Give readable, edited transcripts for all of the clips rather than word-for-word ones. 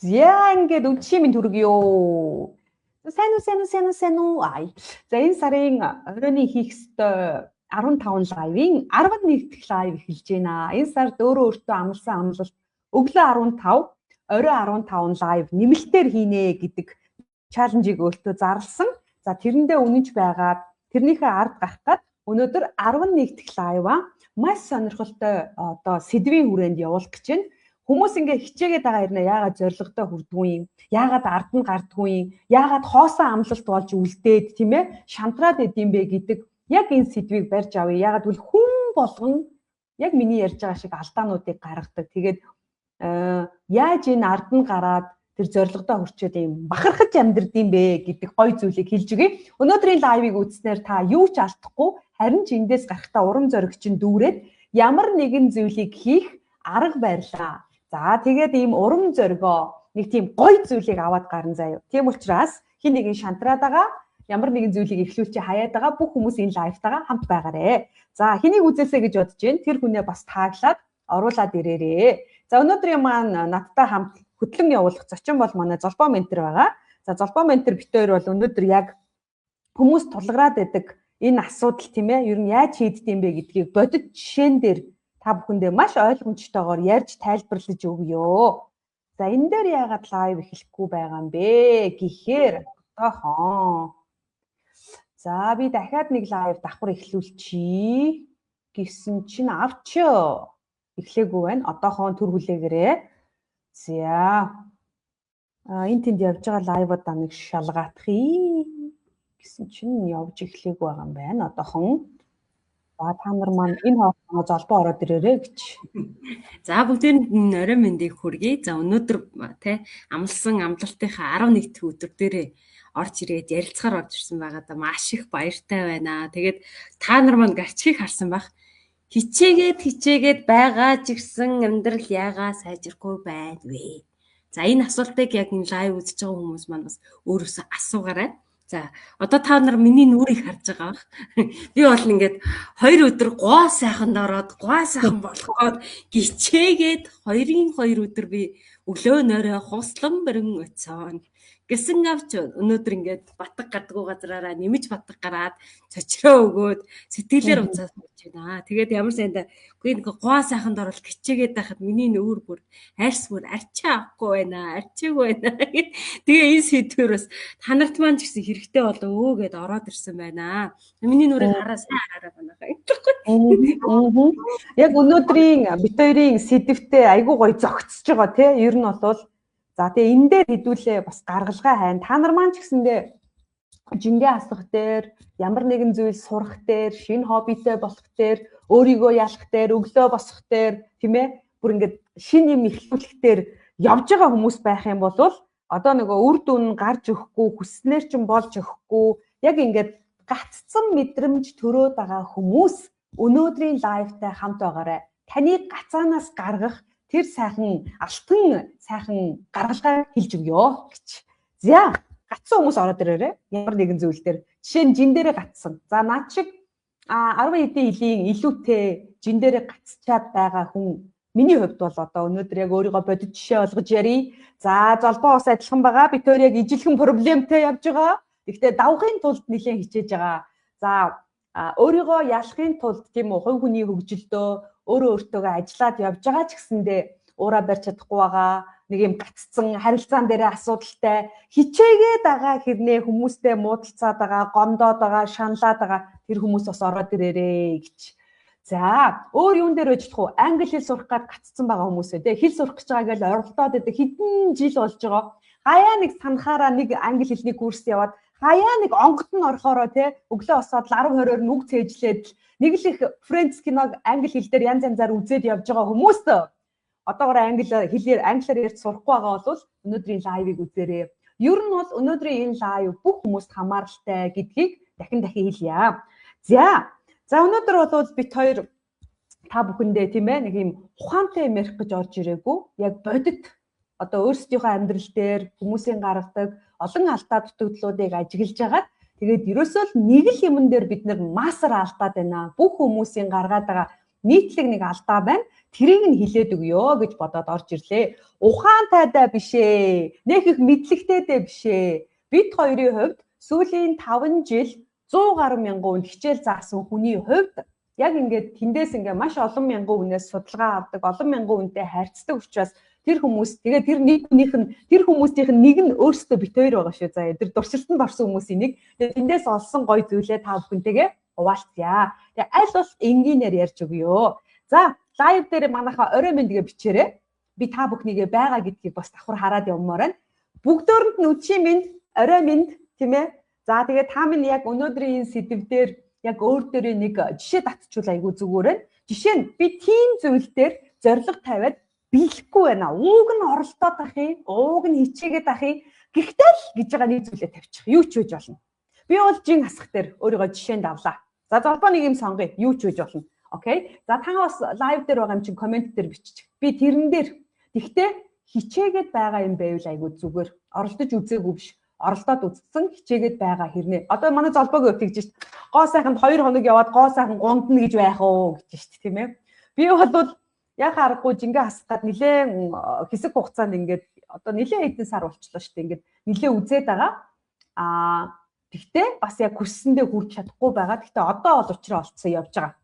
За ингээд өчигмийн төргийо. Сайн уу. За энэ сарын оройн хийх ёстой 15 лайвын 11 дахь лайв эхэлж байна. Энэ сард өөртөө амласан амлалт өглөө 15, орой 15 лайв нэмэлтээр хийнэ гэдэг чаленжийг өөртөө зарласан. За тэрэндээ үнэнч байгаад тэрнийхээ ард гарах гад өнөөдөр 11 дахь лайва маш сонирхолтой сэдвийн хүрээнд явуулах гэж байна. Хүмүүс ингээ хичээгээд байгаа юм яагаад зоригтой хүрдгүй юм? Яагаад ард нь гардгүй юм? Яагаад хоосон амлалт болж үлдээд тийм ээ шантраад идэм бэ гэдэг яг энэ сэдвийг барьж авъя. Яагаад гэвэл хүн болгон яг миний ярьж байгаа шиг алдаануудыг гаргадаг. Тэгээд яаж энэ ард нь гараад тэр зоригтой хүрчээд юм бахархаж амьдрдсан бэ гэдэг гоё зүйлийг хэлж өгье. Өнөөдрийн лайвыг үзснээр та юу ч алдахгүй харин ч эндээс гарахтаа урам зориг чинь дүүрээд ямар нэгэн зүйлийг хийх арга барилаа. За тэгээд ийм урам зоригоо нэг тийм гоё зүйлийг аваад гарна заяа. Тийм учраас хин нэгэн шантраад байгаа ямар нэгэн зүйлийг эхлүүлчих хаяад байгаа бүх хүмүүс энэ лайвтайгаа хамт байгаарэ. За хэнийг үзээсэй гэж бодож байна. Тэр хүнээ бас тааглаад оруулаад ирээрээ. За өнөөдрийн маань надтай хамт хөтлөн явуулах зочин бол манай Золбоо ментор байгаа. За Золбоо ментор бит хоёр бол өнөөдөр яг хүмүүс тулгараад байдаг энэ асуудал тийм ээ ер нь яаж хийддэм бэ гэдгийг бодит жишээн дээр та бүхэндээ маш ойлгомжтойгоор ярьж тайлбарлаж өгье. За энэ дээр яагаад лайв эхлэхгүй байгаа юм бэ гэхээр за би дахиад нэг лайв давхар эхлүүлчихье гэсэн чинь авчаа. Эхлээгүй байна. Одоохон төр хүлээгээрээ. За энэ тэнд явж байгаа лайвуудаа нэг шалгаатхий гэсэн чинь явж эхлэегүй байгаа юм байна. Одоохон та нар маань энэ хоолойгоо золбоо ороод ирээрэй гэж. За бүгдээр нь орой мэндийг хүргэе. За өнөөдөр тий амлсан амлалтынхаа 11 дэх өдөр дээрээ орж ирээд ярилцахаар орж ирсэн байгаа маш их баяртай байна. Тэгээд та нар маань гарчхийг харсан байх. Хичээгээд байгаа ч гэсэн амьдрал яагаа сайжрахгүй байна вэ? За энэ асуултыг яг энэ лайв үзэж байгаа хүмүүс маань бас өөрөөсөө асуугаарай. За одоо та нар миний нүрийг харж байгаа бах. Би бол ингээд 2 өдөр гоо сайханд ороод гоо сайхан болгоод гिचээгээд 2 өдөр би өглөө нойроо хуслан бэрэн өцсөн. Гэсэн авч өнөөдөр ингээд батг гадгүй газраараа нэмж батг гараад цочроо өгөөд сэтгэлээр уцаад байж байна. Тэгээд ямар сайндаа үгүй нэг гоо сайханд орол гिचээгээд байхад миний нүүр бүр арьс бүр арчаа авахгүй байна. Арчаагүй байна. Тэгээ энэ сэдвэр бас та нарт маань ч гэсэн хэрэгтэй болоо өөгээд ороод ирсэн байна. Миний нүрийг хараа сайн хараа банахаа. Яг өнөөдрийн бит хоёрын сэдвтээ айгуу гоё зогцож байгаа тий. Ер нь бол за тэгээ энэ дээр хэдүүлээ бас гаргалгаа хайна. Та нар маань ч гэсэндээ жингээ асах дээр, ямар нэгэн зүйл сурах дээр, шинэ хоббитэй болох дээр, өөрийгөө ялах дээр, өглөө босох дээр, тийм ээ? Бүр ингээд шинэ юм эхлүүлэх дээр явж байгаа хүмүүс байх юм бол одоо нөгөө үр дүн гарч өгөхгүй, хүснээр ч болж өгөхгүй, яг ингээд гаццсан мэдрэмж төрөөд байгаа хүмүүс өнөөдрийн лайвтай хамт байгаарай. Таныг гацаанаас гаргах тэр сайхан алтан сайхан гаргалгаа хэлж өгье гэж. За гацсан хүмүүс ороод ирээрээ. Ямар нэгэн зүйл дээр жишээ нь жин дээрээ гацсан. За наад шиг 10 хэдийн жилийн илүүтэй жин дээрээ гацчаад байгаа хүн миний хувьд бол одоо өнөөдөр яг өөрийгөө бодит жишээ олгож ярий. За золбоо ус адилхан байгаа. Бид хоёр яг ижилхэн проблемтэй явж байгаа. Гэхдээ давхын тулд нэлээд хичээж байгаа. За өөрийгөө ялахын тулд тийм үү хувь хүний хөгжилдөө өөрөө өөртөөгөө ажиллаад явж байгаа ч гэсэндээ уураа барьж чадахгүй байгаа. Нэг юм гаццсан харилцаан дээрээ асуудалтай хичээгээд байгаа хэрнээ хүмүүстэй муудалцаад байгаа, гомдоод байгаа, шаналаад байгаа тэр хүмүүс бас ороод ирээрээ гэж. За өөр юун дээр байж чадах уу? Англи хэл сурах гээд гаццсан байгаа хүмүүсээ тий хэл сурах гэж байгаа гэж оролдоод байдаг хэдэн жил болж байгаа. Хаяа нэг санахаараа нэг англи хэлний курс яваад хаяа нэг онгод нь орохороо тий өглөө босоод 10-20-оор нүг цээжлээд нэг л их Friends киног англи хэл дээр янз янзаар үзээд явж байгаа хүмүүст одоогоор англиар ярьж сурахгүй байгаа бол өнөөдрийн лайвыг үзээрэй. Ер нь бол өнөөдрийн энэ лайв бүх хүмүүст хамааралтай гэдгийг дахин хэлье. За өнөөдөр бол бит хоёр та бүхэндээ тийм ээ нэг юм ухаантай юм ярих гэж орж ирээгүй. Яг бодит одоо өөрсдийнхөө амьдрал дээр хүмүүсийн гаргадаг олон алдаа дутагдлуудыг ажиглаж байгаа. Тэгээд ерөөсөө л нэг л юмн дээр бид нар масар алдаад байна. Бүх хүмүүсийн гаргаад байгаа нийтлэг нэг алдаа байна. Тэрийг нь хилээд өгөө гэж бодоод орж ирлээ. Ухаантайдаа биш ээ. Нэг их мэдлэгтэйдээ биш ээ. Бид хоёрын хувьд сүүлийн 5 жил 100 гаруй мянган хүнд хичээл заасан хүний хувьд яг ингээд тэндээс ингээд маш олон мянган хүнээс судалгаа авдаг, олон мянган хүнтэй харьцдаг учраас тэр хүмүүс тэгээд тэр хүмүүсийнх нь нэг нь өөрсдөө бит хоёр байгаа шүү. За тэр дуршилтанд орсон хүмүүсийн нэг. Тэгээд тэндээс олсон гоё зүйлээ та бүхэнтэйгээ хуваалцъя. Тэгээд аль бол энгийнээр ярьж өгье. За лайв дээр манайхаа орой мэндгээ бичээрэй. Би та бүхнийгээ байгаа гэдгийг бас давхар хараад явмаар байна. Бүгдөөрэнд нь өчийн мэнд, орой мэнд тийм ээ. За тэгээд та минь яг өнөөдрийн энэ сэдв дээр яг өөр дөрөө нэг жишээ татчихвал айгүй зүгээр байна. Жишээ нь би тийм зүйл дээр зориг тавиад биелэхгүй байна. Ууг нь оролдоод ахыг, ууг нь хичээгээд ахыг. Гэхдээ л гэж байгаа нэг зүйлээ тавьчих. Юу ч үж болно. Би бол жин хасах дээр өөрийгөө жишээнд авлаа. За золбоо нэг юм сонгоё. Юу ч үж болно. Окей. За та бас лайв дээр байгаа юм чинь комент дээр биччих. Би тэрэн дээр тэгтээ хичээгээд байгаа юм байвал айгүй зүгээр. Оролдож үзээгүй биш. Оролдоод үзсэн хичээгээд байгаа хэрнээ. Одоо манай золбоогийн өтгөж шít. Гоо сайханд 2 хоног яваад гоо сайхан гундна гэж байх уу гэж шít тийм ээ. Би бол яг харахгүй жингээ хасгаад нилээн хэсэг хугацаанд ингээд одоо нилээн хэдэн сар болчихлоо шүү дээ. Ингээд нилээн үзээд байгаа. Тэгтээ бас яг хүссэндээ хүрч чадахгүй байгаа. Тэгтээ одоо бол учраа олцсон явж байгаа.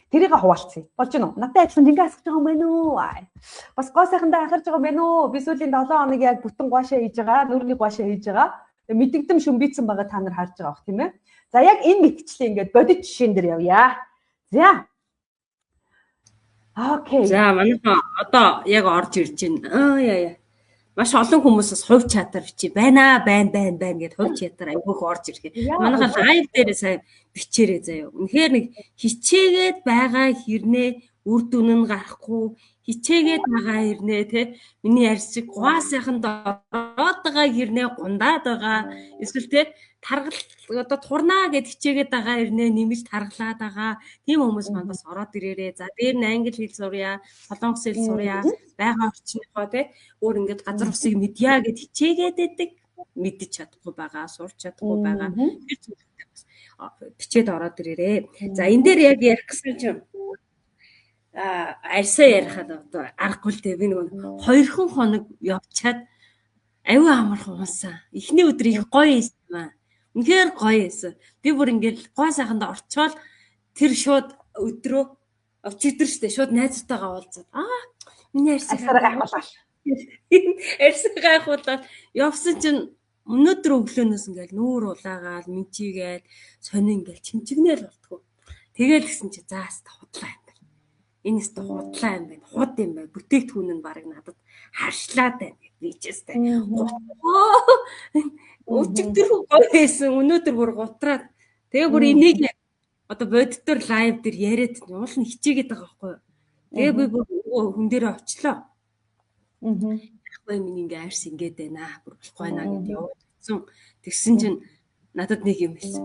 Тэрийг хуваалцъя. Болж гинөө. Надад адилхан жингээ хасгаж байгаа юм байна уу? Бас гоо сайхандаа анхаарч байгаа юм байна уу? Би сүүлийн 7 хоног яг бүтэн гоошаа хийж байгаа. Нүрний гоошаа хийж байгаа. Мэдэгдэм шүмбийцэн байгаа та нар харж байгаа бох тийм ээ. За яг энэ мэтчлээ ингээд бодит жишээн дээр явъя. За. Окей. За манайхаа одоо яг орж ирж байна. Яа. Маш олон хүмүүсээс хувь чатар бичиж байна гэд хувь чатар айгүйх орж ирэхээ. Манайхаа лайв дээр сайн бичээрэй заяа. Үнэхээр нэг хичээгээд байгаа хэрнээ үр дүн нь гарахгүй, хичээгээд байгаа хэрнээ те миний ярьж гуа сайханд ороод байгаа хэрнээ гундаад байгаа. Эсвэл те таргал одоо турнаа гэд хичээгээд байгаа хэрнээ нэмж таргалаад байгаа. Тийм хүмүүс маань бас ороод ирээрээ. За дээр нь англи хэл сурья, солонгос хэл сурья, байгаа орчныхоо те өөр ингээд газар усыг мэдъя гэд хичээгээд байдаг. Мэдэж чадахгүй байгаа, сурч чадахгүй байгаа. Тэр зүйлтэй бас бичээд ороод ирээрээ. За энэ дээр яг ярих гэсэн чинь арьсаа ярихад одоо аргагүй л дээ. Би нэг 2 хоног явчаад аюу амархан унсан. Эхний өдөр их гоё юм аа. Үнэхээр гоё байсан. Би бүр ингээд гоо сайханд орчоод тэр шууд өдрөө өчигдөр штэ шууд найзтайгаа уулзаад миний арьсаа гайхуулаа. Арьсаа гайхуулаад явсан чинь өнөөдөр өглөөнөөс ингээд нүүр улаагаал мэнчигээл сонин ингээд чимчигнэл болтгоо. Тэгэл гисэн чи заас худлаа юм байна. Энэс та худлаа юм байна. Худ юм байна. Бүтээгдэхүүн нь баг надад харшлаад байна гэж бичээстэй. Өчигдөр гоё байсан. Өнөөдөр бүр гутраад. Тэгээ бүр энийг одоо бодитор лайв дээр яриад уул нь хичээгээд байгаа байхгүй юу. Тэгээ би бүр хүн дээрээ очлоо. Ахгүй минь ингээ арьс ингээд байна. Бүр болохгүй байна гэд явуулсан. Тэгсэн чинь надад нэг юм хэлсэн.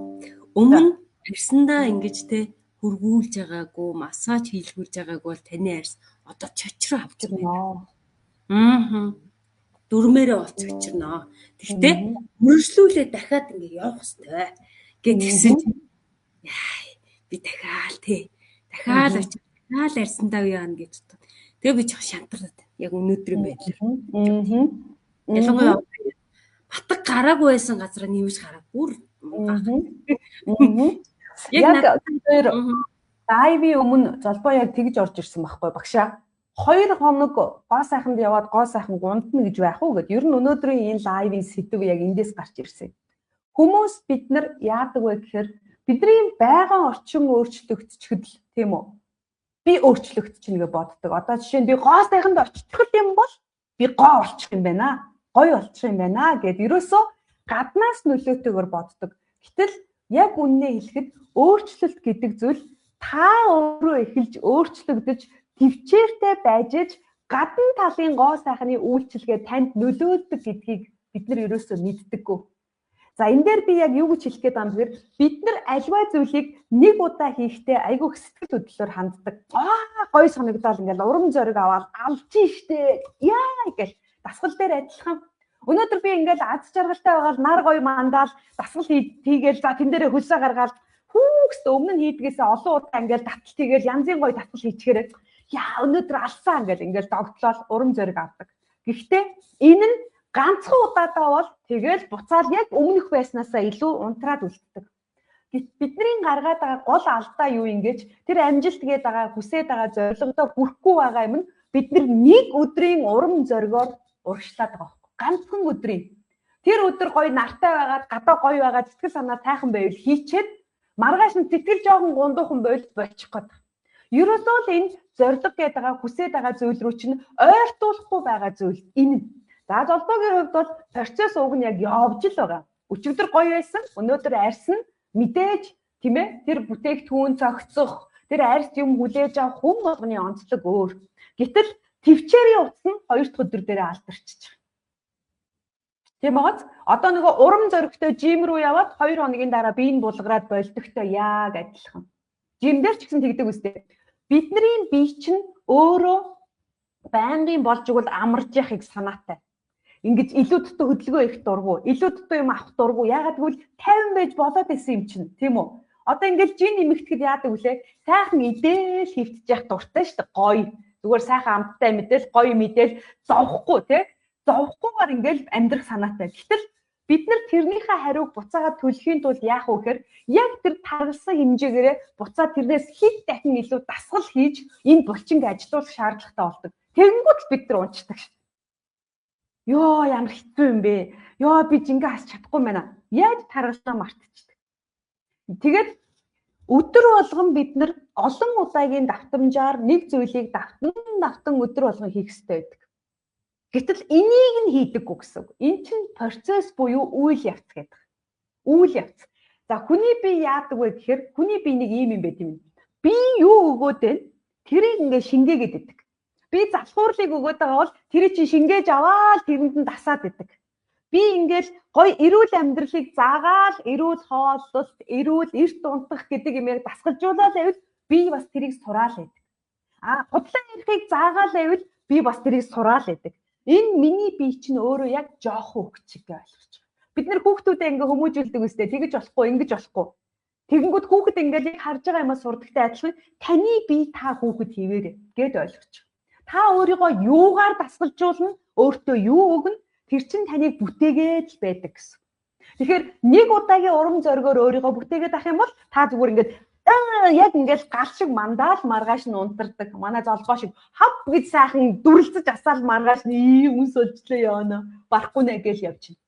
Өмнө арьсандаа ингэж те хөргүүлж байгаагүй, массаж хийлгүүлж байгаагүй бол таны арьс одоо чочроо авч байна. Дөрмээрээ олцогчрноо. Тэгтээ мөржлүүлээ дахиад ингээ явах хэрэгтэй гэд тэгсэн чинь би дахиад очиж дахиад арьсандаа яана гэж бодсон. Тэгээ би жоо шантарлаад яг өнөөдрийн байдлаар. Ялангуяа батг гараагүй байсан газараа нэмж гараад бүр яг тэр дайви өмнө золбоо яг тэгж орж ирсэн байхгүй багшаа. 2 хоног гоо сайханд яваад гоо сайхан гундна гэж байх уу гэд. Ер нь өнөөдрийн энэ лайвын сэдв яг эндээс гарч ирсэн. Хүмүүс бид нар яадаг вэ гэхээр бидний байгаа орчин өөрчлөгдчихөд л тийм үү? Би өөрчлөгдчихнэ гэж боддог. Одоо жишээ нь би гоо сайханд очих юм бол би гоо болчих юм байна. Гоё болчих юм байна гэд ерөөсөө гаднаас нөлөөтэйгээр боддог. Гэтэл яг үннээ хэлэхэд өөрчлөлт гэдэг зүйл та өөрөө эхэлж өөрчлөгдөж төвчээртэй байж гадна талын гоо сайхны үйлчилгээ танд нөлөөлдөг гэдгийг бид нар ерөөсөө мэддэггүй. За энэ дээр би яг юу гэж хэлэх гээд байгаа юм бэ? Бид нар альва зүйлийг нэг удаа хийхдээ айгүй сэтгэл хөдлөлөөр ханддаг. Гоё санагдал ингээл урам зориг аваад алжин штэ. Яа гэл дасгал дээр адилхан. Өнөөдөр би ингээл аз жаргалтай байгаа нар гоё мандаал дасгал хийгээл за тэн дээрээ хөлсөө гаргаад хүүхс өмнө нь хийдгээсээ олон удаа ингээл татал тийгээл янзын гоё татал хийчихээрээ яа өнөөдөр алсан ингээл догтлол урам зориг авдаг. Гэхдээ энэ нь ганцхан удаадаа бол тэгэл буцаал яг өмнөх байснаасаа илүү унтраад үлддэг. Бидний гаргаад байгаа гол алдаа юу ингэж тэр амжилт гээд байгаа хүсээд байгаа зорилгодоо хүрэхгүй байгаа юм нь бид нэг өдрийн урам зоригоор урагшлаад байгаа байхгүй. Ганцхан өдрийн. Тэр өдөр гоё нартай байгаад гадаа гоё байгаа сэтгэл санаа тайхан байвал хийчээд маргааш нь сэтгэл жоохон гундуухан байвал болчих гээд. Ерөөсөө л энэ зориг гээд байгаа хүсээд байгаа зүйл рүү чинь ойртуулахгүй байгаа зүйл энэ. За золбоогийн хувьд бол процесс уг нь яг явж л байгаа. Өчигдөр гоё байсан, өнөөдөр арьсан мэдээж тийм ээ тэр бүтээгдэхүүн цогцох, тэр арьс юм хүлээж авах хүн болгоны онцлог өөр. Гэтэл төвчээрийн утас нь 2 дахь өдөр дээрээ алдарчиж байгаа. Тийм бааз одоо нөгөө урам зоригтой жим рүү яваад 2 хоногийн дараа биеийг булгараад болдогтой яг адилхан. Жимдэр ч гэсэн тэгдэг үстэй. Бидний бие чинь өөрөө байнгын болж игэл амарж яхийг санаатай. Ингэж илүү дутуу хөдөлгөөн их дургу, илүү дутуу юм авах дургу. Ягаад гэвэл 50 байж болоод исэн юм чинь, тийм үү? Одоо ингэж жин нэмэгдэхэд яадаг вүлээ? Сайхан идэл хөвтж явах дуртай шүү дээ. Гоё. Зүгээр сайхан амттай мэдээл, гоё мэдээл зовхгүй, тий? Зовхгүйгээр ингээл амьдрах санаатай. Гэтэл бид нар тэрнийхээ хариуг буцаагаад төлөхийн тулд яах вэ гэхээр яг тэр таргалсан хэмжээгээрээ буцаад тэрнээс хэд дахин илүү дасгал хийж энэ булчинг ажилуулах шаардлагатай болдог. Тэгэнгүүт л бид нар унцдаг. Йоо ямар хэцүү юм бэ? Йоо би жингээ хасч чадахгүй юм байна. Яаж таргалсаа мартчихдаг. Тэгээд өдөр болгон бид нар олон удаагийн давтамжаар нэг зүйлийг давтан өдөр болгон хийх хэрэгтэй байдаг. Гэтэл энийг нь хийдэггүй гэсэн. Энэ чинь процесс буюу үйл явц гэдэг. Үйл явц. За хүний бие яадаг вэ гэхээр хүний бие нэг ийм юм байт юм. Би юу өгөөд вэ? Тэрийг ингээ шингээгээд идэг. Би залхуурлыг өгөөд байгаа бол тэрийг чинь шингээж аваад тэрэнд нь дасаад идэг. Би ингээл гоё эрүүл амьдралыг заагаал, эрүүл хооллолт, эрүүл эрт унтах гэдэг юмыг дасгалжуулаад байвал би бас тэрийг сураал идэг. Худлаа ярихыг заагаал байвал би бас тэрийг сураал идэг. Энэ миний бие чинь өөрөө яг жоохон хөвгч шиг ойлгож байгаа. Бид нэр хүүхдүүдээ ингээ хүмүүжүүлдэг үстэй тэгэж болохгүй, ингэж болохгүй. Тэгэнгүүт хүүхэд ингээл яг харж байгаа юмаа сурдагтай адилхан таны бие та хүүхэд хийвэрэ гэд ойлгож байгаа. Та өөрийгөө юугаар дасгалжуулна, өөртөө юу өгнө, тэр чинь таныг бүтээгээд л байдаг гэсэн. Тэгэхээр нэг удаагийн урам зоригоор өөрийгөө бүтээгээд ах юм бол та зүгээр ингээд яг ингээл гал шиг мандаал маргааш нь унтардаг. Манай золбоо шиг хав гэж сайхан дүрлцэж асаал маргааш нь үнс олжлоо яана. Барахгүй нэ гэж явчихна.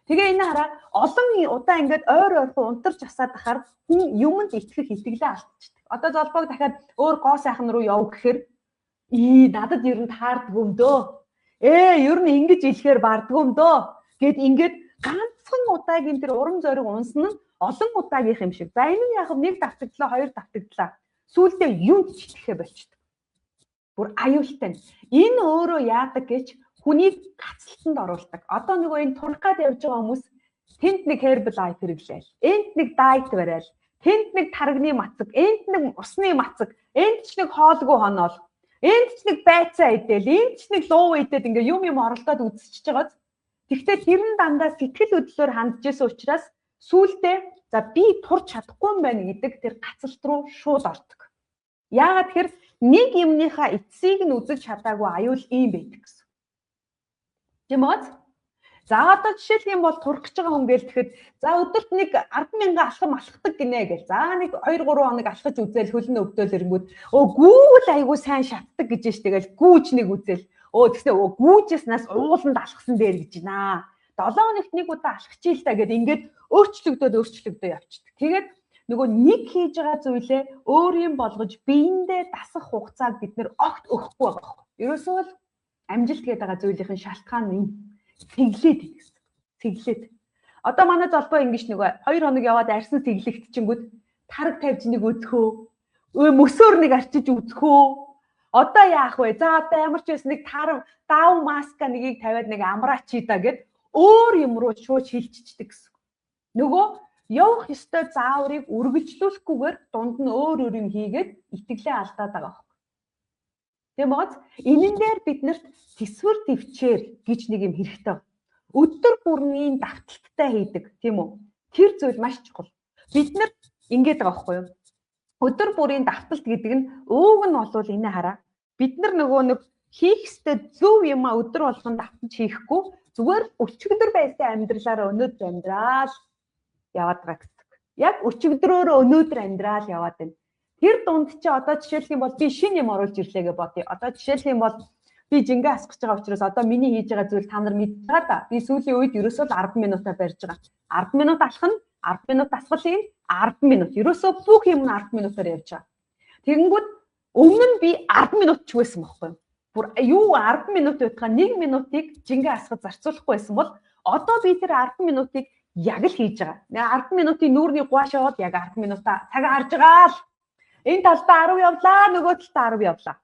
Тэгээ энэ хараа олон удаа ингээд ойр ойрхон унтарч асаад ахаар хүн юмд итгэх итгэлээ алдчихдаг. Одоо золбоог дахиад өөр гоо сайхан руу яв гэхээр надад ер нь таардгүй юм дөө. Ер нь ингэж илэхээр бардгүй юм дөө. Гэт ингээд ганцхан удаагийн тэр урам зориг унсан нь олон удаагийнх юм шиг. За энэ нь яг нэг давтагдлаа, хоёр давтагдлаа. Сүүлдээ юунд ч итгэхэ болчихдог. Бүр аюултай. Энэ өөрөө яадаг гэж хүнийг гацалтанд оруулдаг. Одоо нөгөө энэ турах гад явж байгаа хүмүүс тэнд нэг herbal life хэрэглээл. Энд нэг diet барайл. Тэнд нэг тарганы мацаг, энд нэг усны мацаг, энд ч нэг хоолгүй хоноол. Энд ч нэг байцаа идэл, энд ч нэг луу идээд ингээ юм оролдоод үзчихэж байгааз. Тэгвэл тэр нь дандаа сэтгэл хөдлөлөөр хандж исэн учраас сүүлдээ за би турч чадахгүй юм байна гэдэг тэр гацалт руу шууд ордог. Яагаад тэгэхээр нэг юмныхаа эцсийг нь үзэж чадаагүй аюул ийм байдаг гэсэн. Тийм үү? За одоо жишээлх юм бол турах гэж байгаа хүн гээл тэгэхэд за өдөрт нэг 10,000 алхам алхдаг гинэ гэл. За нэг 2-3 хоног алхаж үзэл хөлн өвдөөл ирэнгүүт гүүл айгуу сайн шатдаг гэж ш тэгэл гүүж нэг үзэл. Тэгснэ гүүжснаас ууланд алхсан дээр гэж байна. 7 хоногт нэг удаа алхачих л та гэд ингээд өөрчлөгдөө явчихдаг. Тэгээд нөгөө нэг хийж байгаа зүйлээ өөр юм болгож биендээ дасах хугацааг бид нэр огт өгөхгүй байгаа байхгүй. Ерөөсөө л амжилт гэдэг байгаа зүйлийн шалтгаан нь цэглээд гэсэн. Цэглээд. Одоо манай золбоо ингэж нөгөө 2 хоног яваад арьсан цэглэгтчингүүд тараг тавьж нэг үзхөө. Мөсөөр нэг арчиж үзхөө. Одоо яах вэ? За одоо ямар ч байсан нэг дав маска нэгийг тавиад нэг амраач да гэд өөр юм руу шууд шилжчихдэг гэсэн. Нөгөө явах ёстой зааврыг үргэлжлүүлэхгүйгээр дунд нь өөр юм хийгээд итгэлээ алдаад байгаа байхгүй. Тийм үү? Энэн дээр биднэрт тэсвэр төвчээр гэж нэг юм хэрэгтэй. Өдөр бүрийн давталттай хийдэг, тийм үү? Тэр зүйл маш чухал. Бид нар Ингээд байгаа байхгүй юу? Өдөр бүрийн давталт гэдэг нь ууг нь болвол энэ хараа. Бид нар нөгөө нэг хийх ёстой зөв юм а өдөр болгон давталж хийхгүй зүгээр өчигдөр байсан амьдралаараа өнөөдөр амьдрал яваад байгаа гэсэн. Яг өчигдрөөрөө өнөөдөр амьдрал яваад байна. Тэр дунд чи одоо жишээлх юм бол би шинэ юм оруулж ирлээ гэж бодъё. Одоо жишээлх юм бол би жингээ асгаж байгаа учраас одоо миний хийж байгаа зүйл та нар мэдж байгаа да. Би сүүлийн үед ерөөсөө 10 минутаа барьж байгаа. 10 минут алах нь 10 минут асгалын 10 минут. Ерөөсөө бүх юм нь 10 минутаар явж байгаа. Тэгэнгүүт өмнө нь би 10 минут ч байсан байхгүй. Бүр юу 10 минут байтгаа 1 минутыг жингээ асгаж зарцуулахгүй байсан бол одоо би тэр 10 минутыг яг л хийж байгаа. 10 минутын нүүрний гуаш яваад яг 10 минутаа цаг харж байгаа л. Энэ талдаа 10 явлаа, нөгөө талдаа 10 явлаа.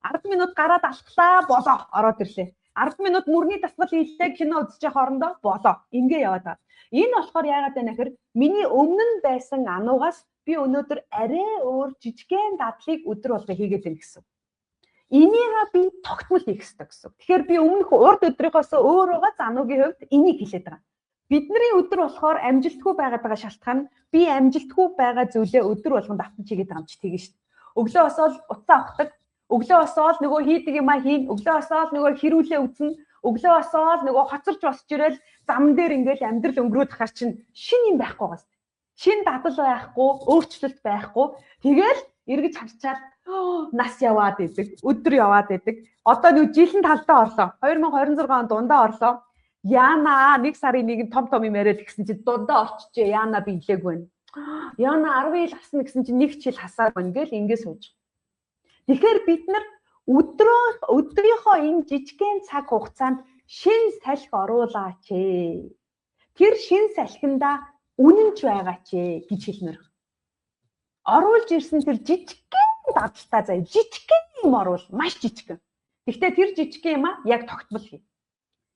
10 минут гараад алхлаа, болоо ороод ирлээ. 10 минут мөрний дасгал хийлээ, кино үзэж явах орондоо болоо. Ингээ яваад байгаа. Энэ болохоор яагаад вэ гэхээр миний өмнө нь байсан ануугаас би өнөөдөр арай өөр жижигхэн дадлыг өдөр болго хийгээд байна гэсэн. Энийгээ би тогтмол хийх хэрэгтэй гэсэн. Тэгэхээр би өмнөх урд өдрийнхоос өөр байгаа ануугийн хувьд энийг хэлээд байгаа. Бидний өдөр болохоор амжилтгүй байгаад байгаа шалтгаан нь би амжилтгүй байгаа зүйлээ өдөр болгон давтан чигээд байгаа юм чи тэгэн шүү дээ. Өглөө босоод утсаа авахдаг, өглөө босоод нөгөө хийдэг юм а хийн, өглөө босоод нөгөө хэрүүлээ үзнэ, өглөө босоод нөгөө хоцорч босч ирэл зам дээр ингээл амьдрал өнгөрөөд ахаар чинь шин юм байхгүй гас. Шин дадал байхгүй, өөрчлөлт байхгүй. Тэгэл эргэж харчаад нас яваад идэг, өдөр яваад идэг. Одоо нэг жилийн талдаа орлоо. 2026 он дундаа орлоо. Яна нэг сарын нэг том юм яриад гэсэн чинь дундаа орчжээ. Яна би илээгүй байна. Яна 10 жил хасна гэсэн чинь нэг жил хасаар байна гэл ингэ сууж. Тэгэхээр бид нар өдрийнхөө энэ жижигхэн цаг хугацаанд шин салхи оруулаач. Тэр шин салхиндаа үнэнч байгаач гэж хэлмээр. Оруулж ирсэн тэр жижигхэн дадалтай заяа жижигхэн юм оруул маш жижигхэн. Гэхдээ тэр жижигхэн юм а яг тогтмол хий.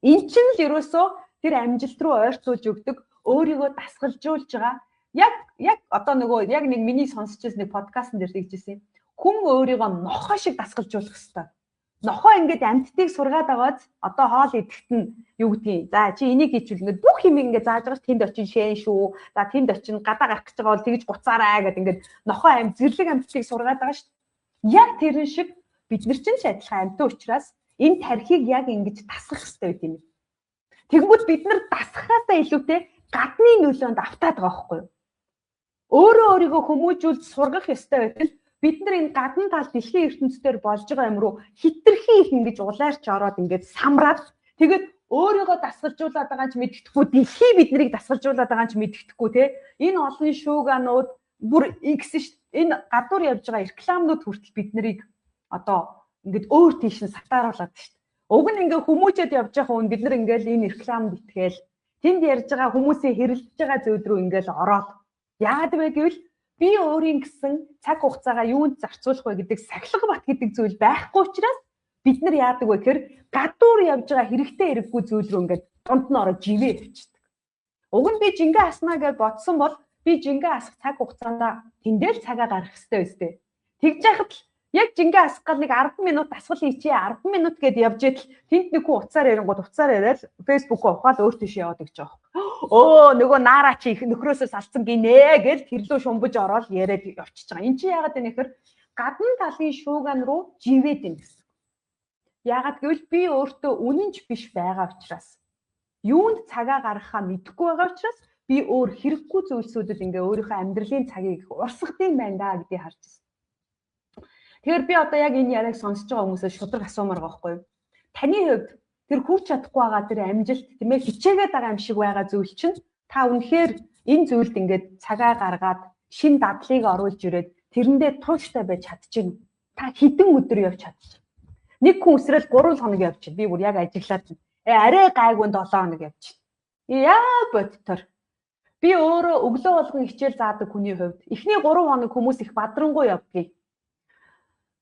Энд чинь л ерөөсөө тэр амжилт руу ойрцуулж өгдөг өөрийгөө дасгалжуулж байгаа. Яг одоо нөгөө яг нэг миний сонсч ирсэн нэг подкастн дээр тэгжсэн юм. Хүн өөрийгөө нохоо шиг дасгалжуулах хэрэгтэй. Нохоо ингээд амьтдыг сургаад байгаад одоо хоол идэхт нь юу гэдгийг. За чи энийг хийчихвэл ингээд бүх юм ингээд зааж байгаа тэнд очин шээн шүү. За тэнд очин гадаа гарах гэж байгаа бол тэгж буцаарай гэдэг ингээд нохоо амт зэрлэг амьтдыг сургаад байгаа шүү. Яг тэрэн шиг бид нар ч адилхан амьтан учраас энэ тархийг яг ингэж дасгах хэрэгтэй байт юм. Тэгвэл бид нар дасгахаасаа илүүтэй гадны нөлөөнд автаад байгаа байхгүй юу? Өөрөө өөрийгөө хүмүүжүүлж сургах ёстой байтал бид нар энэ гадна тал дэлхийн ертөнцийн болж байгаа юм руу хитрхи их ингэж улаарч ороод ингэж самраад тэгээд өөрийгөө дасгалжуулаад байгаа ч мэддэхгүй дэлхий биднийг дасгалжуулаад байгаа ч мэддэхгүй те энэ олон шууганууд бүр игсэн ш энэ гадуур явж байгаа рекламнууд хүртэл бид нарыг одоо ингээд өөр тийш нь сатааруулад шүү дээ. Уг нь ингээ хүмүүжэд явж байгаа хүн бид нар ингээл энэ рекламд итгээл тэнд ярьж байгаа хүмүүсийн хэрэлдэж байгаа зүйл рүү ингээл ороод яагаад вэ гэвэл би өөрийн гэсэн цаг хугацаагаа юунд зарцуулах вэ гэдэг сахилга бат гэдэг зүйл байхгүй учраас бид нар яадаг вэ гэхээр гадуур явж байгаа хэрэгтэй хэрэггүй зүйл рүү ингээд дунд нь ороод живээ явчихдаг. Уг нь би жингээ аснаа гэж бодсон бол би жингээ асах цаг хугацаанд тэндэл цагаа гаргах хэрэгтэй өстэй. Тэгж яхад л яг жингээ асах гал нэг 10 минут асгал хийчээ 10 минут гэд явж идэл тэнд нэг хүн уцаар ярингууд уцаар яриад фэйсбүүкөө ухаал өөр тийш яваад гэж байгаа. Өө нөгөө наараа чи их нөхрөөсөө салцсан гинэ гэж тэрлөө шумбаж ороод яриад явчихж байгаа. Энд чи яагаад вэ нэхэр гадна талын шууган руу живээд байна гэсэн. Яагаад гэвэл би өөртөө үнэнч биш байгаа учраас юунд цагаа гаргахаа мэдэхгүй байгаа учраас би өөр хэрэггүй зүйлсүүдэд ингээ өөрийнхөө амьдралын цагийг урсгадсан байна да гэдгийг харж байна. Тэгэхээр би одоо яг энэ яриаг сонсож байгаа хүмүүсээс шудраг асуумаар байгаа байхгүй юу? Таны хувьд тэр хүрч чадахгүй байгаа тэр амжилт тийм ээ хичээгээд байгаа юм шиг байгаа зүйл чинь та үнэхээр энэ зүйлд ингээд цагаа гаргаад шин дадлыг оруулж ирээд тэрэндээ тууштай байж чадчихна. Та хэдэн өдөр явж чадчих. Нэг хүн өсрөл 3 хоног явчих. Би бүр яг ажиглаад арай гайгүй 7 хоног явчих. Яг бодтоор би өөрөө өглөө болгон хичээл заадаг хүний хувьд эхний 3 хоног хүмүүс их бадрангуй явдгийг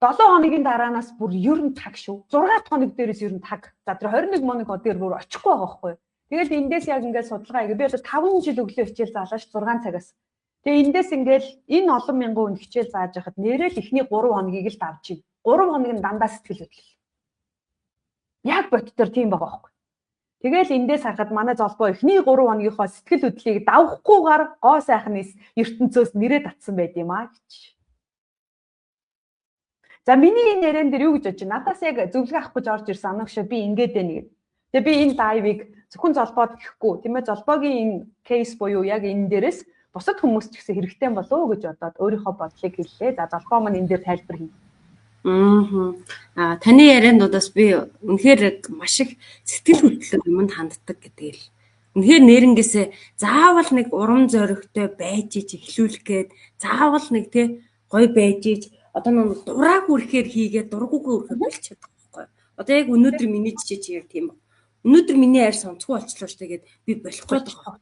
7 хоногийн дараанаас бүр ер нь таг шүү. 6 хоног дээрээс ер нь таг. За тэр 21 хоног дээр бүр очихгүй байгаа байхгүй. Тэгэл эндээс яг ингээд судалгаа хийгээ. Би одоо 5 жил өглөө хичээл заалаа ш 6 цагаас. Тэгээ эндээс ингээд энэ олон мянган хүн хичээл зааж байхад нэрэл эхний 3 хоногийг л давж ийн. 3 хоног нь дандаа сэтгэл хөдлөл. Яг бодтоор тийм байгаа байхгүй. Тэгэл эндээс харахад манай золбоо эхний 3 хоногийнхоо сэтгэл хөдлөлийг давахгүйгээр гоо сайхан ертөнцөөс нэрээ татсан байд юм аа гэж. За миний энэ яриан дээр юу гэж бодож байна? Надаас яг зөвлөгөө авах гэж орж ирсэн анаа шүү. Би ингээд байна гэдэг. Тэгээ би энэ дайвыг зөвхөн золбоод гэхгүй, тийм ээ, золбоогийн энэ кейс буюу яг энэ дээрээс бусад хүмүүс ч гэсэн хэрэгтэй болов уу гэж бодоод өөрийнхөө бодлыг хэллээ. За золбоо маань энэ дээр тайлбар хий. Таны яриануудаас би үнэхээр маш их сэтгэл хөдлөл юмд ханддаг гэдэг л. Үнэхээр нэрнгээсээ заавал нэг урам зоригтой байж ич эхлүүлэх гээд заавал нэг тий гоё байж ич одоо нэг дураа хүрхээр хийгээд дургуугүй хүрхээр болчиход байгаа байхгүй. Одоо яг өнөөдөр миний жишээ чи яг тийм ба. Өнөөдөр миний арь сонцгүй болчлоо шүү тэгээд би болох гээд байгаа.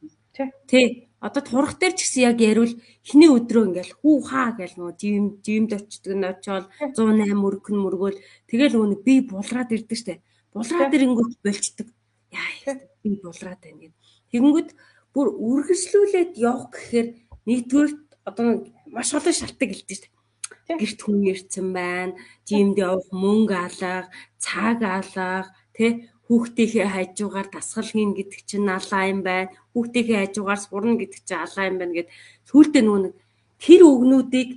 Тий. Одоо турах дээр ч гэсэн яг яривал эхний өдрөө ингээл хүү хаа гэл нөгөө жимд очдөг нь очоод 108 мөргөл тэгэл нөгөө би булраад ирдэг штэ. Булраад ирэнгүүт болчдөг. Яа би булраад байна гэд. Тэгэнгүүт бүр үргэлжлүүлээд явах гэхээр нэгдүгээр одоо маш олон шалтгаан гэлдэж штэ. Гэрт хүн ирсэн байна, жимд явах мөнгө алга, цаг алга, тий хүүхдийнхээ хажуугаар дасгал хийн гэдэг чинь алаа юм байна. Хүүхдийнхээ хажуугаар сурна гэдэг чинь алаа юм байна гэд сүүлдээ нөгөө тэр үгнүүдийг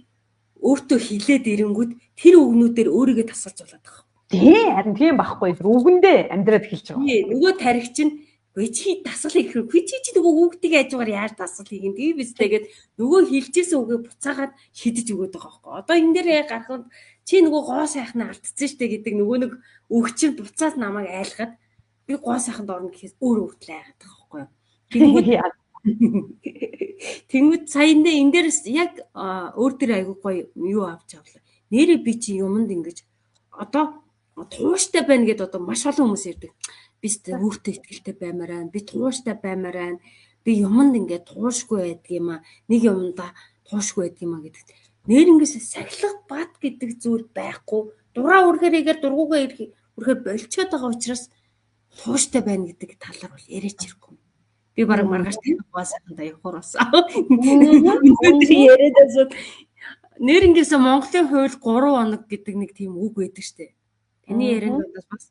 өөртөө хилээд ирэнгүүт тэр үгнүүдээр өөрийгөө тасалж болоод байгаа. Тий, харин тийм байхгүй. Үгэндээ амьдраад эхэлж байгаа. Тий, нөгөө тарих чинь гүй чи дасгал хийх хөө чи нөгөө хүүхдийн хажуугаар яаж дасгал хийх юм тийм биз тэгээд нөгөө хилжсэн үгээ буцаагаад шидэж өгöd байгаа байхгүй. Одоо энэ дээр яг гарахад чи нөгөө гоо сайхнаа алдчихсан штэ гэдэг нөгөө нэг өгчин буцаад намайг айлгаад би гоо сайханд орно гэхээс өөр хөвтлээ яагаад байгаа байхгүй юу. Тэнгүүд саянд энэ дээрс яг өөр төр айгуу гоё юу авч авлаа. Нэрээ би чи юмд ингэж одоо тууштай байна гэдээ одоо маш олон хүмүүс ярьдаг. Би өөртөө ихтэй баймаар байна. Би тууштай баймаар байна. Би юмд ингээд туушгүй байдаг юм аа. Нэг юмда туушгүй байдаг юм аа гэдэг. Нэрнгээс сахилах бат гэдэг зүйл байхгүй. Дураа үргэрийгээр дургуугаа үргээр болчиход байгаа учраас тууштай байна гэдэг талаар бол яриач ирэхгүй. Би бараг маргааш тийм байсааханда явахаар болсон. Яриад асууд нэрнгээс Монголын хууль 3 хоног гэдэг нэг тийм үг байдаг штэ. Таны яриануудаас бас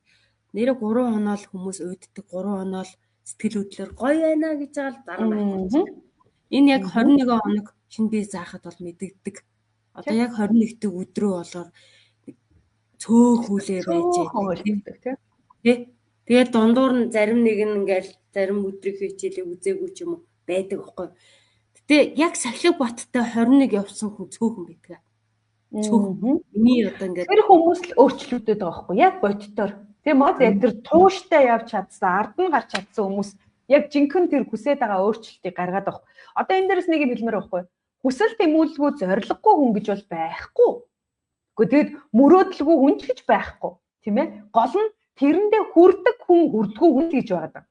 нэрэ 3 хоноод хүмүүс өөддөг 3 хоноод сэтгэл хөдлөлөөр гоё байна гэж байгаа л дараа нь. Энэ яг 21 хоног чинь би заахад бол мэдэгдэг. Одоо яг 21-р өдрөө болоор цөөхүүлээ байж байгаа тийм. Тэгээд дундуур нь зарим нэг нь ингээл зарим өдрийн хичээлээ үзээгүй ч юм уу байдаг байхгүй. Гэтэ яг сахилга баттай 21 явсан хүн цөөхөн байдаг. Цөөхөн. Миний одоо ингээд тэр хүмүүс л өөрчлөгдөд байгаа байхгүй. Яг бодтоор. Тийм үү? Яг тэр тууштай явж чадсан, ард нь гарч чадсан хүмүүс яг жинхэнэ тэр хүсээд байгаа өөрчлөлтийг гаргаад байгаа. Одоо энэ дээрс нэг юм хэлмээр байхгүй. Хүсэл тэмүүлгүй зориггүй хүн гэж бол байхгүй. Гэхдээ тэгэд мөрөөдөлгүй хүн ч гэж байхгүй. Тийм ээ? Гол нь тэрэндээ хүрдэг хүн хүрдэггүй хүн гэж байгаа.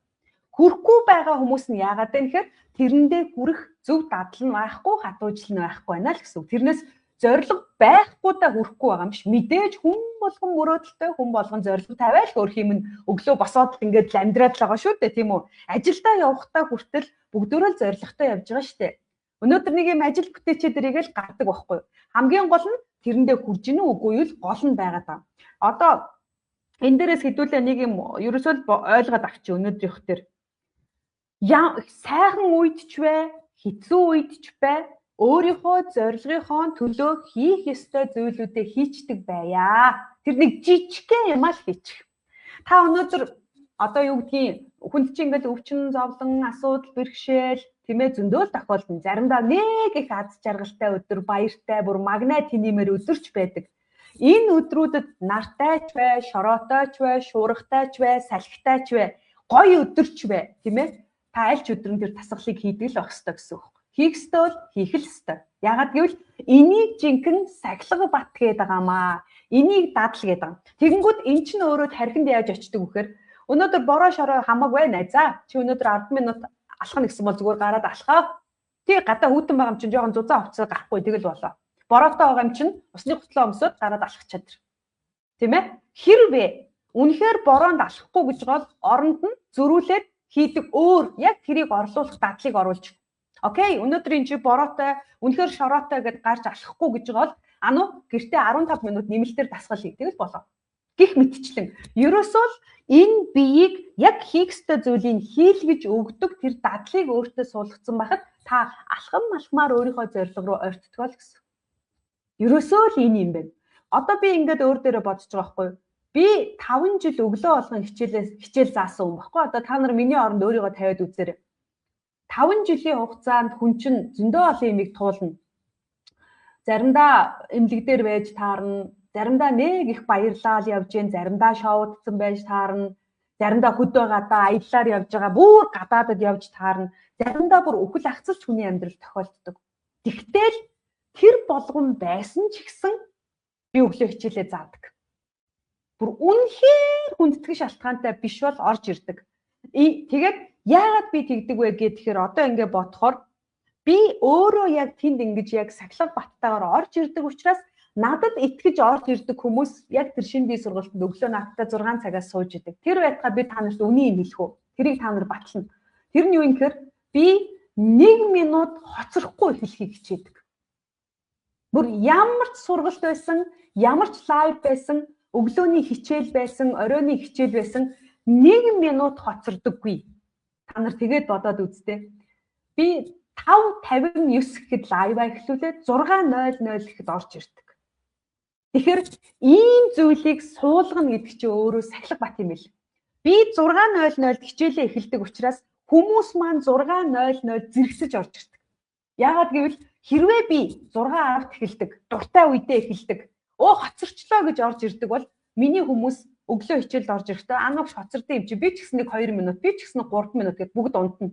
Хүрэхгүй байгаа хүмүүс нь яагаад вэ гэхээр тэрэндээ хүрэх зөв дадал нь байхгүй, хатуужил нь байхгүй байна л гэсэн. Тэрнээс зориг байхгүй да хүрэхгүй байгаа юм биш. Мэдээж хүн болгон мөрөөдөлтэй, хүн болгон зориг тавиал хөрх юм нь өглөө босоод ингээд л амьдраад л байгаа шүү дээ, тийм үү? Ажилдаа явахдаа хүртэл бүгдөө л зоригтой явж байгаа шүү дээ. Өнөөдөр нэг юм ажил бүтээчээ дэрийг л гардаг байхгүй. Хамгийн гол нь тэрэндээ хүрж гинэ үгүй юу гол нь байгаа даа. Одоо энэ дээрээс хэдүүлээ нэг юм ерөөсөө ойлгоод авчи өнөөдрийнх төр. Сайхан үед ч вэ, хэцүү үед ч вэ, өөрийнхөө зорилгынхоо төлөө хийх ёстой зүйлүүдээ хийчдэг байя. Тэр нэг жижигхэн юм аа л хийчих. Та өнөөдөр одоо юу гэдгийг хүнд чинь ингээд өвчин зовлон асуудал бэрхшээл тийм ээ зөндөө тохиолдно. Заримдаа нэг их аз жаргалтай өдөр, баяртай, бүр магнит тэнэмэр өдөрч байдаг. Энэ өдрүүдэд нартай ч бай, шороотой ч бай, шуургатай ч бай, салхитай ч бай, гоё өдөрч бай, тийм ээ. Та аль ч өдрөн тэр тасгалыг хийдэг л байх ёстой гэсэн үг. Хийх ёстой бол хийх л ёстой. Ягаад гэвэл энийг жинхэнэ сахилга бат гэдэг байгаамаа. Энийг дадал гэдэг юм. Тэгэнгүүт эн чинь өөрөө тархинд яаж очдөг вэхээр өнөөдөр бороо шороо хамаагүй найзаа. Чи өнөөдөр 10 минут алхах гэсэн бол зүгээр гараад алхаа. Тий гадаа хүүтэн байгаа юм чинь жоохон зузаан хувцас гарахгүй тэгэл болоо. Бороотой байгаа юм чинь усны хутлаа өмсөд гараад алхах чадвар. Тийм ээ? Хэрвээ үнэхээр бороонд алхахгүй гэж бол оронд нь зөрүүлээд хийдэг өөр яг тэрийг орлуулах дадлыг оруулж. Окей, өнөөдөр энэ чи бороотой, үнэхээр шороотой гэдээ гарч алхахгүй гэж бол гэртээ 15 минут нэмэлтээр дасгал хийдэг л болоо. Гэх мэтчлэн ерөөсөө л энэ биеийг яг хийх ёстой зүйлийг хийлгэж өгдөг тэр дадлыг өөртөө суулгацсан байхад та алхам алхмаар өөрийнхөө зорилго руу ойртдгоо л гэсэн. Ерөөсөө л энэ юм байна. Одоо би ингээд өөр дээрээ бодож байгаа байхгүй юу? Би 5 жил өглөө болгон хичээл заасан юм баггүй. Одоо та нар миний оронд өөрийгөө тавиад үзээрэй. 5 жилийн хугацаанд хүн чинь зөндөө олон юмыг туулна. Заримдаа эмнэлэг дээр байж таарна, заримдаа нэг их баярлал явж гэн, заримдаа шоудсан байж таарна, заримдаа хөдөө гадаа аяллаар явж байгаа бүр гадаадад явж таарна, заримдаа бүр үхэл ахцалч хүний амьдрал тохиолддог. Тэгтэл тэр болгон байсан ч гэсэн би өглөө хичээлээ заадаг. Бүр үнэхээр хүндэтгэх шалтгаантай биш бол орж ирдэг. Тэгээд яагаад би тэгдэг вэ гэхээр одоо ингээд бодохоор би өөрөө яг тэнд ингэж яг сахилга баттайгаар орж ирдэг учраас надад итгэж орж ирдэг хүмүүс яг тэр шинэ бие сургалтанд өглөө надтай 6 цагаас сууж идэг. Тэр байтугай би та нарт үнийг хэлэх үү? Тэрийг та нар батлана. Тэр нь юу юм гэхээр би 1 минут хоцрохгүй хэлхийг хичээдэг. Бүр ямар ч сургалт байсан, ямар ч лайв байсан, өглөөний хичээл байсан, оройны хичээл байсан 1 минут хоцордоггүй. Та нар тэгээд бодоод үзтээ. Би 5:59 гэхэд лайва эхлүүлээд 6:00 гэхэд орж ирдэг. Тэгэхээр ийм зүйлийг суулгана гэдэг чинь өөрөө сахилга бат юм бэл. Би 6:00 хичээлээ эхэлдэг учраас хүмүүс маань 6:00 зэрэгсэж орж ирдэг. Яагаад гэвэл хэрвээ би 6:10-д эхэлдэг, дуртай үедээ эхэлдэг, хоцорчлоо гэж орж ирдэг бол миний хүмүүс өглөө хичээлд орж ирэхдээ ануугш хоцордсон юм чи би ч гэсэн 2 минут, би ч гэсэн 3 минут гэд бүгд унтна.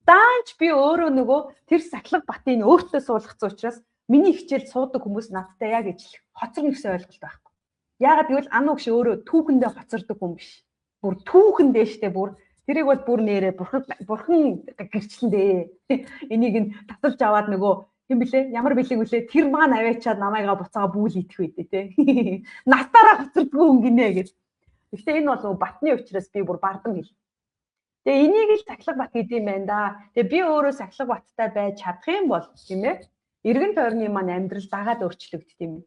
Даанч би өөрөө нөгөө тэр сахилга батыг өөртөө суулгацсан учраас миний хичээлд суудаг хүмүүс надтай яг ижил хоцорно гэсэн ойлголт байхгүй. Яагаад гэвэл ануугш өөрөө түүхэндээ хоцордог хүн биш. Бүр түүхэндээ штэ бүр тэрийг бол бүр нэрээ бурхан гэрчлэндээ. Энийг нь таталж аваад нөгөө юм блэ ямар бэлэг үлээ тэр маань аваачаад намайгаа буцаага бүүл идэх үү те. Натаараа хоцордгүй хүн гинэ гэж. Гэхдээ энэ бол батны учраас би бүр бардам хэл. Тэгээ энийг л сахилга бат гэдэг юм байна да. Тэгээ би өөрөө сахилга баттай байж чадах юм бол тийм ээ. Эргэн тойрны маань амьдрал дагаад өөрчлөгддөг юм.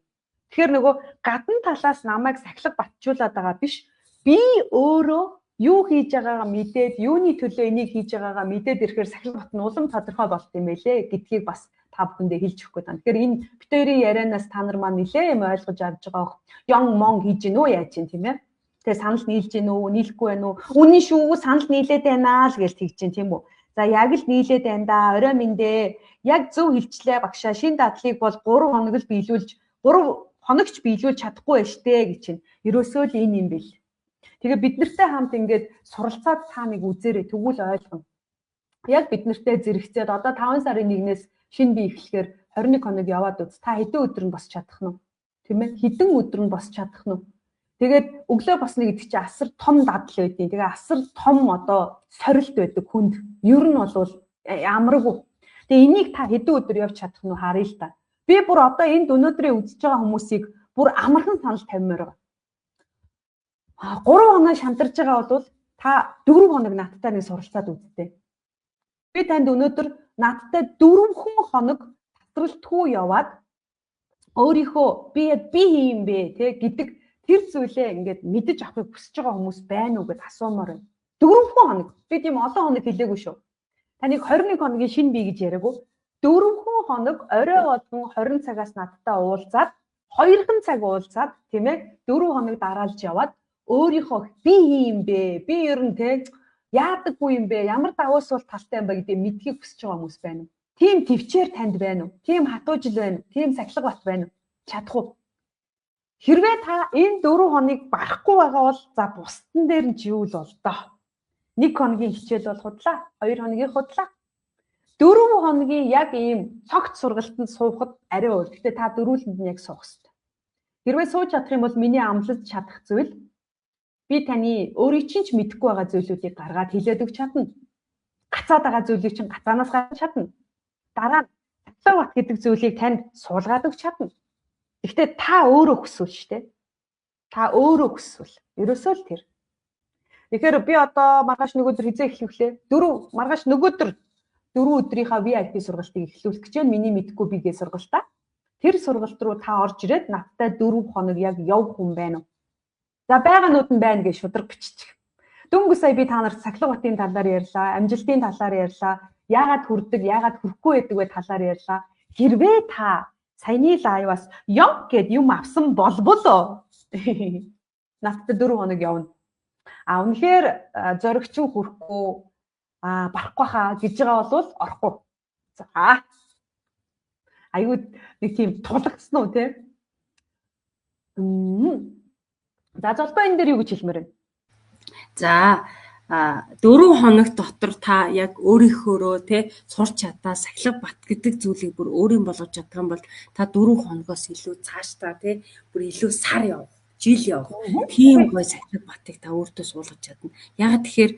Тэгэхээр нөгөө гадна талаас намайг сахилга батжуулаад байгаа биш. Би өөрөө юу хийж байгаагаа мэдээд, юуны төлөө энийг хийж байгаагаа мэдээд ирэхээр сахилга бат нь улам тодорхой болт юм байлээ гэдгийг бас та бүхэндээ хэлж өгөх гээд байна. Тэгэхээр энэ битүүрийн ярианаас та нар маань нэлээ юм ойлгож авч байгаа. Ён мон хийж гинөө яаж юм тийм ээ. Тэгээ санал нийлж гин үү, нийлэхгүй байна уу? Үнэн шүү, санал нийлээд байна л гэж тэгж гин тийм үү. За яг л нийлээд байна да. Орой минь яг зөв хэлчлээ багшаа. Шинэ дадлыг бол 3 хоног л биелүүлж 3 хоногч биелүүлж чадахгүй байж тээ гэж чинь. Ерөөсөө л энэ юм бэл. Тэгээ бид нартай хамт ингээд суралцаад та нэг үзээрэй тэгвэл ойлгоно. Яг бид нартай зэрэгцээд одоо 5 сарын 1-ээс шинэ бие эхлэхээр 21 хоног яваад үз. Та хэдэн өдөр нь босч чадах нь вэ? Тийм ээ? Хэдэн өдөр нь босч чадах нь вэ? Тэгээд өглөө босно гэдэг чинь асар том дадал байдیں۔ Тэгээ асар том одоо сорилт байдаг хүнд. Ер нь бол амаргүй. Тэгээ энийг та хэдэн өдөр явж чадах нь харъя л та. Би бүр одоо энд өнөөдрөө үзэж байгаа хүмүүсийг бүр амархан санал тавимаар байна. 3 хоног шантарж байгаа бол та 4 хоног надтай нэг суралцаад үзтээ. Би танд өнөөдөр надтай 4 хоног татралтгүй яваад өөрийнхөө би хийм бэ гэдэг тэр зүйлээ ингээд мэдэж авахыг хүсэж байгаа хүмүүс байна уу гэд асуумаар байна. 4 хоног. Би тийм олон хоног хэлээгүй шүү. Таныг 21 хоногийн шинэ бие гэж яриаггүй. 4 хоног орой болгон 20 цагаас надтай уулзаад 2 цаг уулзаад тийм ээ 4 хоног дараалж яваад өөрийнхөө би хийм бэ? Би ер нь яадаггүй юм бэ? Ямар давуу сул талтай юм бэ гэдэг мэдхийг хүсэж байгаа хүмүүс байна уу? Тийм төвчээр танд байна уу? Тийм хатуужил байна уу? Тийм сахилга бат байна уу? Чадах уу? Хэрвээ та энэ 4 хоног барахгүй байгаа бол за бусдын дээр нь ч юу л бол доо. 1 хоногийн хичээл бол худлаа, 2 хоногийн худлаа. 4 хоногийн яг ийм цогт сургалтанд суухад арай өөр. Гэтэ та дөрүүлэнд нь яг суух хэрэгтэй. Хэрвээ сууж чадах юм бол миний амлаж чадах зүйл би таны өөрийн чинь ч мэдэхгүй байгаа зүйлүүдийг гаргаад хэлээд өгч чадна. Гацаад байгаа зүйлийг чинь гацаанаас гаргаж чадна. Дараа нь сахилга бат гэдэг зүйлийг танд суулгаад өгч чадна. Гэхдээ та өөрөө хүсвэл шүү дээ. Та өөрөө хүсвэл. Ерөөсөө л тэр. Тэгэхээр би одоо маргааш нөгөөдөр хизээ эхлэх вүлээ. Маргааш нөгөөдөр 4 өдрийнхаа VIP сургалтыг эхлүүлэх гэж байна. Миний мэдхгүй бигээ сургалтаа. Тэр сургалт руу та орж ирээд надтай 4 хоног яг явах хүн байна уу? За байгаанууд нь байна гэж шудраг биччих. Дөнгөж сая би та нарт Сахилга Батын талаар ярьлаа, амжилтын талаар ярьлаа, яагаад хүрдэг, яагаад хүрэхгүй байдаг вэ талаар ярьлаа. Хэрвээ та саяны лайваас ёг гэд юм авсан болбол надад 4 хоног явна. Үнэхээр зоригчин хүрэхгүй барахгүй хаа гэж байгаа бол орохгүй. За. Аюу нэг тийм тулгцсан уу те? За золбоо энэ дээр юу гэж хэлмээр вэ? За 4 хоног дотор та яг өөрийнхөөрөө те сурч чадаа Сахилга Бат гэдэг зүйлийг бүр өөрийн болгож чадах юм бол та 4 хоногоос илүү цаашдаа те бүр илүү сар явах, жил явах. Тийм гой Сахилга Батыг та өөртөө суулгаж чадна. Ягаад тэгэхээр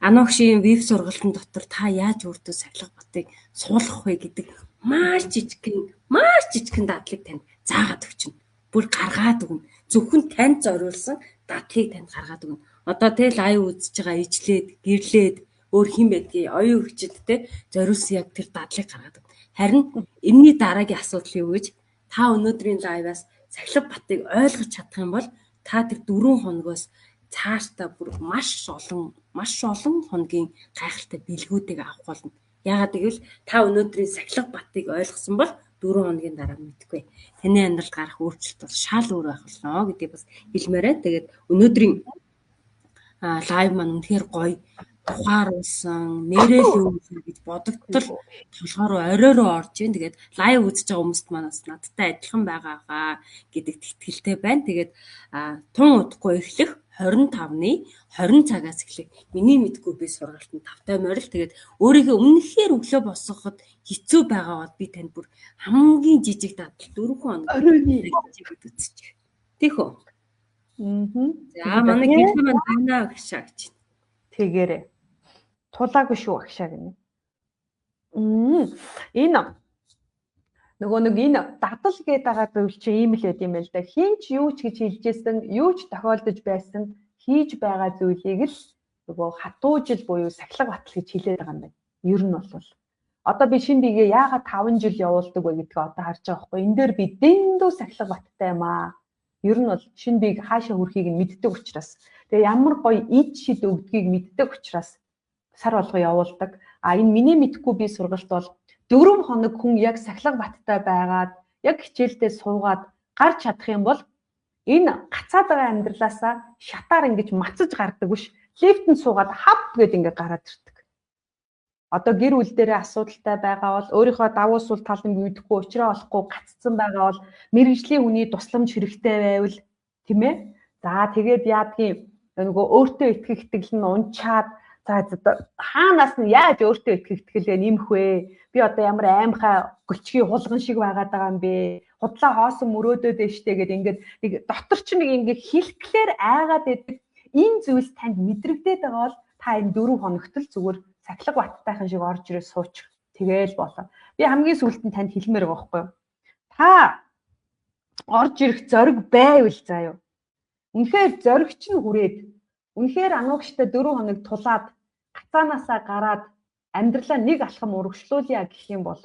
Аногшийн веб сургалтын дотор та яаж өөртөө Сахилга Батыг суулгах вэ гэдэг маш жижигхэн дадлыг танд заагаад өгчнө. Бүр гаргаад өгнө. Зөвхөн танд зориулсан дадлыг танд гаргаад өгнө. Одоо те лайв үзэж байгаа ижлээд, гэрлээд өөр хин байдгийг оюун хүчит те зориулсан яг тэр дадлыг гаргаад өгнө. Харин энэний дараагийн асуудал юу гэж та өнөөдрийн лайваас Сахилга Батыг ойлгож чадах юм бол та тэр 4 хоногоос цаашдаа бүр маш олон хоногийн гайхалтай бэлгүүдийг авах болно. Яагаад гэвэл та өнөөдрийн Сахилга Батыг ойлгосон бол 4 хоногийн дараа мэдхгүй. Таны амьдралд гарах өөрчлөлт бол шал өөр байх болно гэдгийг бас хэлмээрээ. Тэгээд өнөөдрийн лайв маань үнэхээр гоё ухааруулсан, нэрэл юм гэж бодогдтол толгоор оройроо орж ийн. Тэгээд лайв үзэж байгаа хүмүүст маань бас надтай адилхан байгаагаа гэдэгт итгэлтэй байна. Тэгээд тун удахгүй эхлэх 25-ны 20 цагаас эхлэх миний мэдгүй би сургалтанд тавтай морил. Тэгээд өөрийгөө өмнөхээр өглөө босгоход хэцүү байгаа бол би танд бүр хамгийн жижиг дадал 4 хоног оройны үзчих. Тийх үү? За манай гэрэл маань байна гашаа гэж. Тэгээрээ. Тулаагүй шүү агшаа гэнэ. Энэ нөгөө нэг энэ дадал гээд байгаа зүйл чи ийм л байт юм л да. Хинч юу ч гэж хэлжсэн, юу ч тохиолдож байсан хийж байгаа зүйлийг л нөгөө хатуужил буюу Сахилга Бат гэж хэлээд байгаа юм байна. Ер нь бол одоо би шинэ бигээ яагаад 5 жил явуулдаг вэ гэдгээ одоо харж байгаа байхгүй. Энэ дээр би дэндүү Сахилга Баттай юм аа. Ер нь бол шинэ бийг хаашаа хүрэхийг нь мэддэг учраас тэгээ ямар гоё ид шид өгдгийг мэддэг учраас сар болго явуулдаг. Энэ миний мэдхгүй би сургалт бол 4 хоног хүн яг Сахилга Баттай байгаад яг хичээлдээ суугаад гарч чадах юм бол энэ гацаад байгаа амьдралаасаа шатаар ингэж мацаж гардаг биш. Лифтэнд суугаад хав гэд ингэ гараад ирдэг. Одоо гэр бүл дээрээ асуудалтай байгаа бол өөрийнхөө давуу сул тал нь мэдхгүй уучраа олохгүй гаццсан байгаа бол мэрэгжлийн хүний тусламж хэрэгтэй байвал тийм ээ. За тэгээд яадгийн нөгөө өөртөө итгэх итгэл нь унчаад за хаанаас нь яаж өөртөө итгэх итгэлээ нэмэх вэ? Би одоо ямар аймхай гөлчгийн хулган шиг байгаад байгаа юм бэ? Худлаа хоосон мөрөөдөөд штэ гэд ингээд нэг дотор ч нэг ингээд хилхлээр айгаад байдаг. Энэ зүйлс танд мэдрэгдээд байгаа бол та энэ 4 хоногт л зүгээр Сахилга Баттайхан шиг орж ирээ суучих. Тэгээл болоо. Би хамгийн сүүлд нь танд хэлмээр байгаа байхгүй юу? Та орж ирэх зориг байвал заа юу. Үнэхээр зоригч нь хүрээд үнэхээр ануугчтай 4 хоног тулаад гацаанаасаа гараад амьдралаа нэг алхам урагшлуулъя гэх юм бол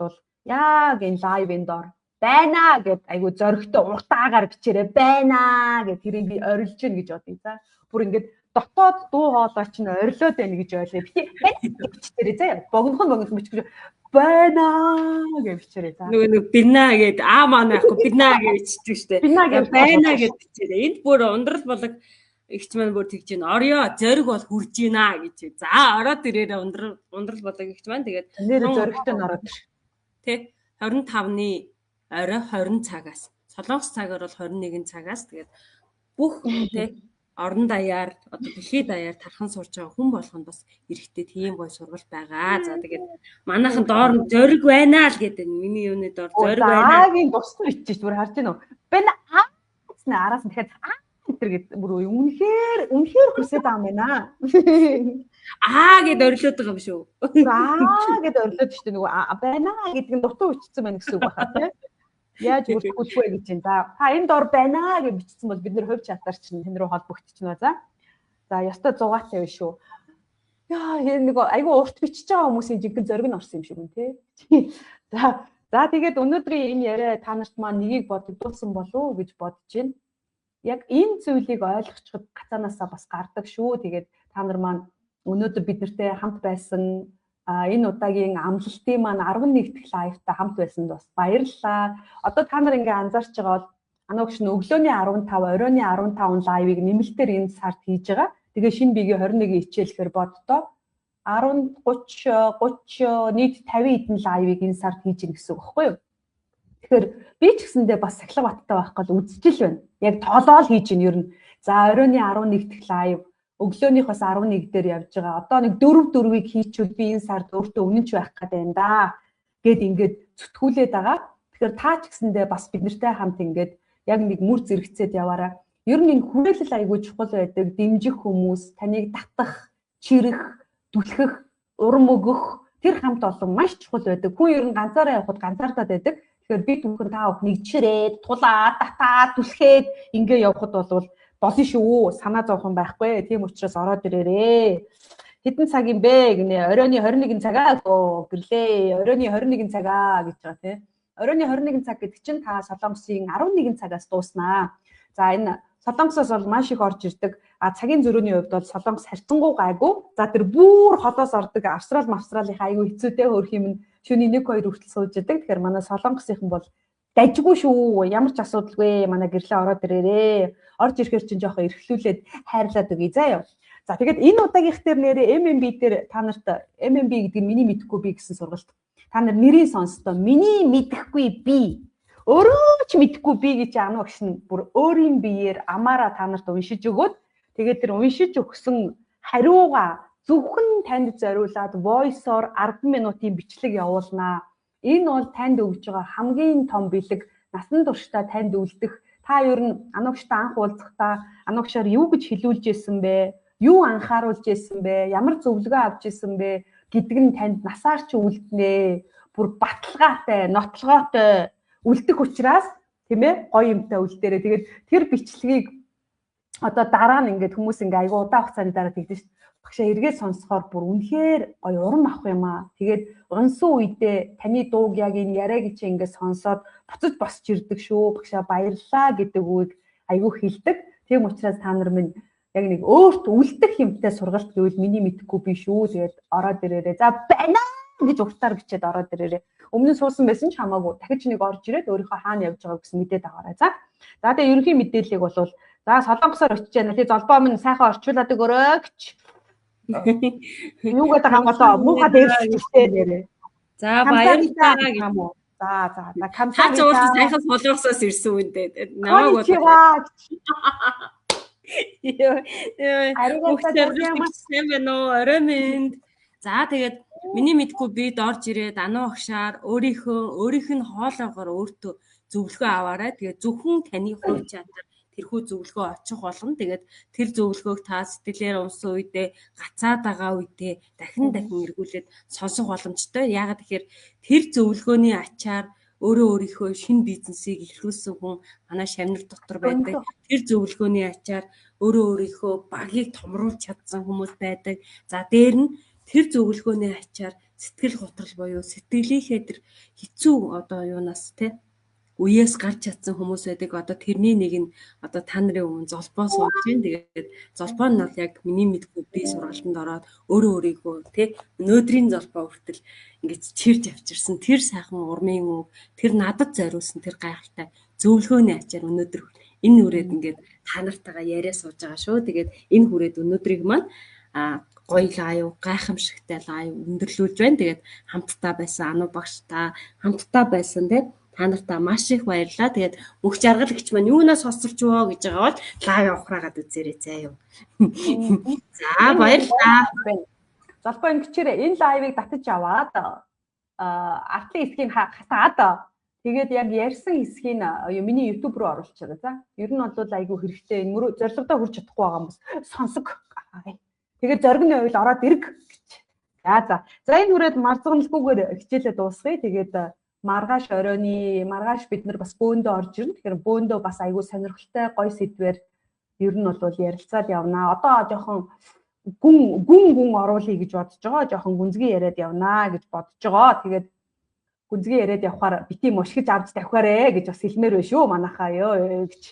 яг энэ лайвын доор байна гэд айгу зоригтой уртаагаар бичээрэй байна гэд тэрийг би орилж гин гэж бодъё. За бүр ингээд дотоод дуу хоолой чинь орилоод байна гэж ойлоо. Бити бичээрэй заа. Богинохон бичих байна гэж бичээрэй. За нөгөө бина гэд маань яахгүй бина гэж бичдэг штэ. Байна гэд бичээрэй. Энд бүр ундрал болог игч маань бүр тэгж байна. Орё зориг бол хүрж гинэ гэж. За ороод ирээрээ ундрал болог игч маань тэгээд нэр зоригтой нь ороод тий 25-ны орой 20 цагаас солонгос цагаар бол 21 цагаас тэгээд бүх тий орон даяар одоо дэлхийд даяар тархан сурж байгаа хүн болгонд бас эрэхтэй тийм гоё сургалт байгаа. За тэгээд манайхан доор нь зориг байна л гэдэг. Миний юуны доор зориг байна. Аагийн бусдаар ичиж бүр харж байна уу? Байна гэснэ араас нь дахиад энэ гэдэг бүр үнэхээр хүсэж байгаа юм байна. Гэд орилоод байгаа юм шүү. Гэд орилоод шүү дээ нөгөө байна гэдэг нь дутуу үчсэн байна гэсэн үг байна тийм. Яаж бүртгүүлэхгүй гэж чинь. За та энэ дор байна гэж бичсэн бол бид нэр хувь чатаар чинь тань руу холбогдчихно. За ёстой 100-аатай биш шүү. Яа нэг айгүй урт бичиж байгаа хүмүүсийн жинхэнэ зориг нь орсон юм шиг үн тий. За тэгээд өнөөдрийн энэ яриа та нарт маань нэгийг бодогдуулсан болов уу гэж бодож байна. яг энэ зүйлийг ойлгочиход гацаанаасаа бас гардаг шүү. Тэгээд та нар маань өнөөдөр бид нартэй хамт байсан энэ удаагийн амлалтын маань 11 дахь лайвтай хамт байсанд бас баярлалаа. Одоо та нар ингээ анзаарч байгаа бол ануугш нь өглөөний 15, оройны 15 лайвыг нэмэлтээр энэ сард хийж байгаа. Тэгээ шинэ биегийн 21 хичээлэхээр боддоо 10, 30, нийт 50 хэдэн лайвыг энэ сард хийж гин гэсэн үг байхгүй юу? Тэгэхээр би ч гэсэндээ бас Сахилбааттай байх гол үзчихэл байна. Яг тоолоол хийж гин ер нь. За оройны 11 дахь лайв, өглөөнийхөөс 11 дээр явж байгаа. Одоо нэг 4-4-ийг хийчихвэл би энэ сард өөртөө үнэнч байх гэдэг юм да. Гэт ингээд зүтгүүлээд байгаа. Тэгэхээр та ч гэсэндээ бас бид нартай хамт ингээд яг нэг мүр зэрэгцээд яваарай. Ер нь энэ хүрээлэл айгүй чухал байдаг. Дэмжих хүмүүс, таныг татах, чирэх, түлхэх, урам өгөх тэр хамт олон маш чухал байдаг. Хүн ер нь ганцаараа явхад ганцаардаад байдаг. Тэгэхээр бид бүхэн та бүхэн нэгжрээд, тулаад, татаад, түлхээд ингээ явхад бол болно шүү. Санаа зовхон байхгүй. Тийм учраас ороод ирээрээ. Хэдэн цаг юм бэ гинэ? Оройны 21 цагаа гэрлээ. Оройны 21 цагаа гэж байгаа тийм. Оройны 21 цаг гэдэг чинь та Солонгосын 11 цагаас дууснаа. За энэ Солонгосоос бол маш их орж ирдэг. Цагийн зөрүүний хувьд бол Солонгос харьцангуй гайгүй. За тэр бүр хотоос ордог Австралийнхаа айгүй хэцүүтэй хөрх юм шөнийн 1-2 хүртэл сууж идэг. Тэгэхээр манай Солонгосынхан бол дажгүй шүү. Ямар ч асуудалгүй. Манай гэрлээ ороод ирээрээ. Орж ирэхээр чинь жоохон эрхлүүлээд хайрлаад өгье заа юу. За тэгээд энэ удаагийнх дээр нэрээ MMB дээр та нарт MMB гэдэг нь миний мэдэхгүй би гэсэн сургалт. Та нар нэрийг сонссоо миний мэдэхгүй би. Өөрөө ч мэдэхгүй би гэж ануу гişн бүр өөрийн биеэр амаараа та нарт уншиж өгөөд тэгээд тэр уншиж өгсөн хариугаа зөвхөн танд зориулаад voice-оор 10 минутын бичлэг явуулнаа. Энэ бол танд өгж байгаа хамгийн том бэлэг, насан туршдаа танд үлдэх. Та ер нь ануугчтай анх уулзахдаа ануугчаар юу гэж хэлүүлж ирсэн бэ? Юу анхааруулж ирсэн бэ? Ямар зөвлөгөө авч ирсэн бэ гэдэг нь танд насаар ч үлднэ. Бүр баталгаатай, нотлогоотой үлдэх учраас тийм ээ гоё юмтай үлдээрээ. Тэгээд тэр бичлэгийг одоо дараа нь ингээд хүмүүс ингээ айгу удаан хугацааны дараа тэгдэж шүү дээ. Багшаа эргээд сонсохоор бүр үнэхээр гоё урам авах юм аа. Тэгээд унсан үедээ таны дууг яг энэ яриаг чи ингээ сонсоод буцаж босч ирдэг шүү. Багшаа баярлалаа гэдэг үгийг айгу хэлдэг. Тийм учраас та нар минь яг нэг өөрт үлдэх юмтай сургалт гэвэл миний мэдэхгүй би шүү. Тэгээд ороод ирээрээ. За байна гэж уртаар бичээд ороод ирээрээ. Өмнө нь суусан байсан ч хамаагүй. Дахиж нэг орж ирээд өөрийнхөө хаана явж байгааг гэсэн мэдээд аваарай. За тэгээд ерөнхий мэдээллийг бол за Солонгосоор очиж яана. Тэгээ золбоо минь сайхан орчуулад өгөөрэй гэж. Юу гэдэг юм болоо муухай дээрсчихтэй нэрээ. За баярлалаа гэх юм уу. За камсаа. Та зөвхөн сайхан Солонгосоос ирсэн үндэ. Намайг бодоо. Орой минь. За тэгээд миний мэдгүй бид орж ирээд ануу агшаар өөрийнх нь хоолоогоор өөртөө зөвлөгөө аваарай. Тэгээд зөвхөн таны хувь чадвар тэрхүү зөвлөгөө очих болно. Тэгээд тэр зөвлөгөөг та сэтгэлээр унсан үедээ гацаад байгаа үедээ дахин эргүүлээд сонсох боломжтой. Яагаад гэхээр тэр зөвлөгөөний ачаар өөрийнхөө шинэ бизнесийг эхлүүлсэн хүн манай Шавнар дотор байдаг. Тэр зөвлөгөөний ачаар өөрийнхөө багийг томруулж чадсан хүмүүс байдаг. За дээр нь тэр зөвлөгөөний ачаар сэтгэл готрол буюу сэтгэлийнхээ тэр хэцүү одоо юунаас үеэс гарч чадсан хүмүүс байдаг. Одоо тэрний нэг нь одоо та нарын өмнө золбоо сууж байна. Тэгээд золбоо нь бол яг миний мэдгүй би сургалтанд ороод өөрийгөө өнөөдрийн золбоо хүртэл ингэж чирж авчирсан тэр сайхан урмын үг, тэр надад зориулсан тэр гайхалтай зөвлөгөөний ачаар өнөөдөр энэ хүрээд ингээд та нартайгаа яриа сууж байгаа шүү. Тэгээд энэ хүрээд өнөөдрийг маань гоё лайв, гайхамшигтай лайв өндөрлүүлж байна. Тэгээд хамтдаа байсан ануу багштай хамтдаа байсан та нартаа маш их баярлалаа. Тэгээд мөх жаргалагч маань юунаас хосолж воо гэж байгаа бол лайв авахраагаад үзээрэй заа юу. За баярлалаа. Золбоо ингэчээрээ энэ лайвыг татаж аваад артлын хэсгийг хатаад тэгээд яг ярьсан хэсгийг миний YouTube руу оруулж байгаа. За ер нь бол айгүй хэрэгтэй. Энэ зорилгодоо хүрч чадахгүй байгаа юм бас сонсог. Тэгээд зоригны ойл ороод ирг гэж. За энэ хүрээд марзгналгүйгээр хичээлээ дуусгая. Тэгээд маргааш маргааш бид нар бас бөөндөө орж ирнэ. Тэгэхээр бөөндөө бас айгүй сонирхолтой гоё сэдвээр ер нь бол ярилцаад явнаа. Одоо жоохон гүн оруулъя гэж бодож байгаа. Жоохон гүнзгий яриад явнаа гэж бодож байгаа. Тэгээд гүнзгий яриад явхаар бити мушгиж авч тавихаарэ гэж бас хэлмээр байна шүү манайхаа ёо гэж.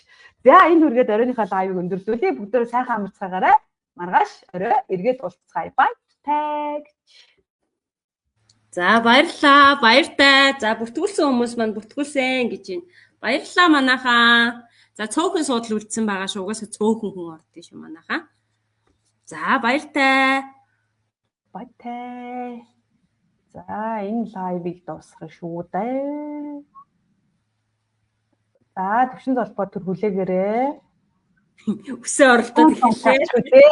За энэ хүргээд оройныхаа лайвыг өндөрлүүлье. Бүгдөө сайхан амарцгаагаарай. Маргааш орой эргээд уулзцгаая. Баяртай. За баярлалаа. Баяртай. За бүртгүүлсэн хүмүүс маань бүртгүүлсэн гэж байна. Баярлалаа манайхаа. За цөөхөн суудал үлдсэн байгаа шүү. Угаасаа цөөхөн хүн ордсон шүү манайхаа. За баяртай. Баяртай. За энэ лайвыг дуусгах шүү дээ. За төвшин залбаа төр хүлээгээрээ. Үсээ оролдоод эхэллээ.